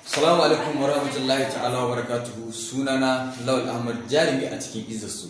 Assalamu alaikum wa rahmatullahi ta'ala wa barakatuhu. Sunana Lawal Ahmad Jarumi a cikin Izzarsu.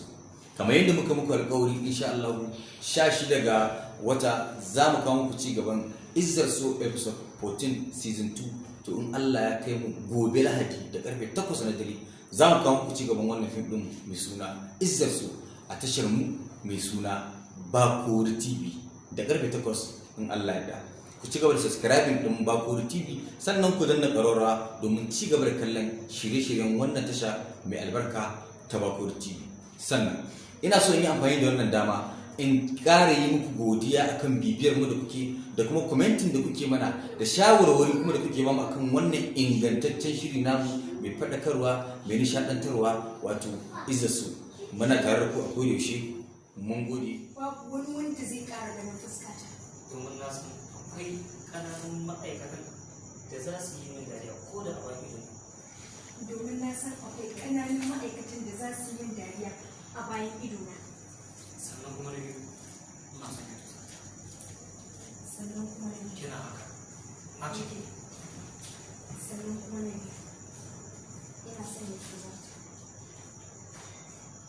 Kamar yadda muka muku alƙawari insha Allah 16 ga wata za mu kawo muku ci gaban Izzarsu episode 14 season 2. To in Allah ya kai mu gobe Lahadi da karfe 8 na dare za mu kawo muku ci gaban wannan fim din mai suna Izzarsu a tashar mu mai suna Bakori TV da karfe 8 in Allah ya da. Ku ci gaba da subscribing din Bakori TV sannan ku danna ƙararrawa domin ci gaba da kallon shirye-shiryen wannan tasha mai albarka ta Bakori TV. Sannan ina so in yi amfani da wannan dama in ƙara yi muku godiya akan bibiyar mu da kuke da kuma commenting da kuke mana da shawarwari kuma da kuke bamu akan wannan ingantaccen shiri namu mai faɗakarwa mai nishaɗantarwa wato Izzarsu. Muna tare da ku a koyaushe. Mun gode. Babu wani wanda zai ƙara ganin fuskata. Domin na san akwai ƙananun ma'aikatan da za su yi min dariya ko da a wani ido. Domin na san akwai ƙananun ma'aikatan da za su yi min dariya a bayan idona. Sannan kuma na biyu ina son ya tusa. Sannan kuma na biyu. Kina haka. Na ce ki. Sannan kuma na biyu. Ina son ya tusa.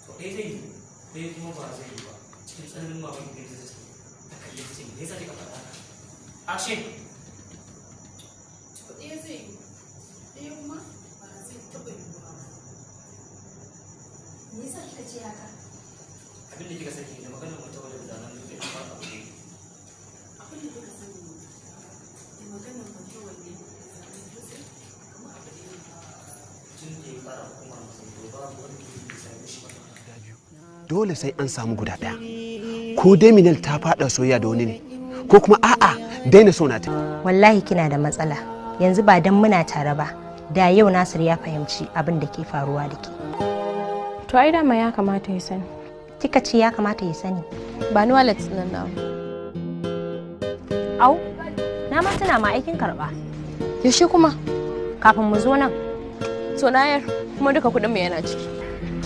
To ɗaya zai yi, ɗaya kuma ba zai yi ba. Cikin tsananin mamaki da zai ce, ta kalli ta ce, me yasa kika faɗa haka? Action! To ɗaya zai yi. Ɗaya kuma ba zai taɓa yi ba. Me yasa kika ce haka? Abin da kika sani da maganar wata wadda zanen duk da ba a wuri. Abin da kika sani da maganar mutum wanda ya zanen dutse kamar abu da ya Tun da ya fara hukumar masanto babu wanda ya sami shi ba. Dole sai an samu guda ɗaya. Ko dai Minal ta faɗa soyayya da wani ne, ko kuma a'a daina so na ta. Wallahi kina da matsala. Yanzu ba dan muna tare ba, da yau Nasir ya fahimci abin da ke faruwa da ke. To ai dama ya kamata ya sani. Kika ce ya kamata ya sani. Ba ni wallet nan nawa. Au, na ma tana ma aikin karɓa. Yaushe kuma? Kafin mu zo nan, To na yar kuma duka kuɗin mu yana ciki.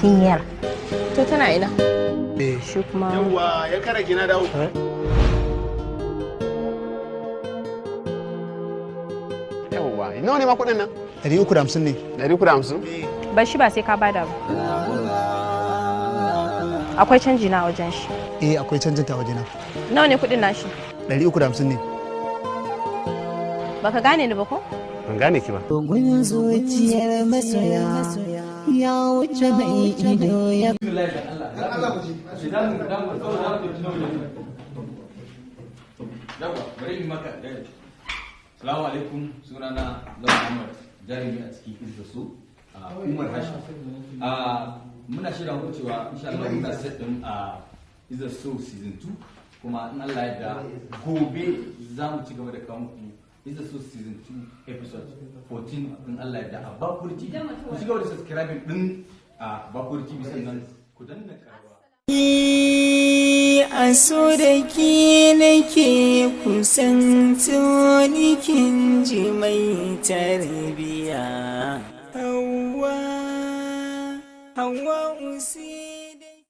kin yar. To tana ina? Shi kuma Yawwa, ya kara gina dawo. Yawwa, nawa ne ma kuɗin nan? 350 ne. 350? Ba shi ba sai ka bada ba. Akwai canji na wajen shi. Eh, akwai canjin ta wajena. Nawa ne kuɗin nashi? 350 ne. Baka gane ni ba ko? Ban gane ki ba. Gun zuciyar masoya ya wuce mai ido ya Assalamu alaikum, sunana Lawal Ahmad Jarumi a cikin Izzarsu. Umar Hashim. Muna shirya muku cewa insha Allah muna set din a Izzarsu season 2 kuma in Allah ya da gobe za mu ci gaba da kawo muku Izzarsu season 2 episode 14 in Allah ya da a Bakori TV. Ku ci gaba da subscribing din a Bakori TV sannan ku danna karawa. a so da ke nake kusanto nikin ji mai tarbiya Hawa Hawa usi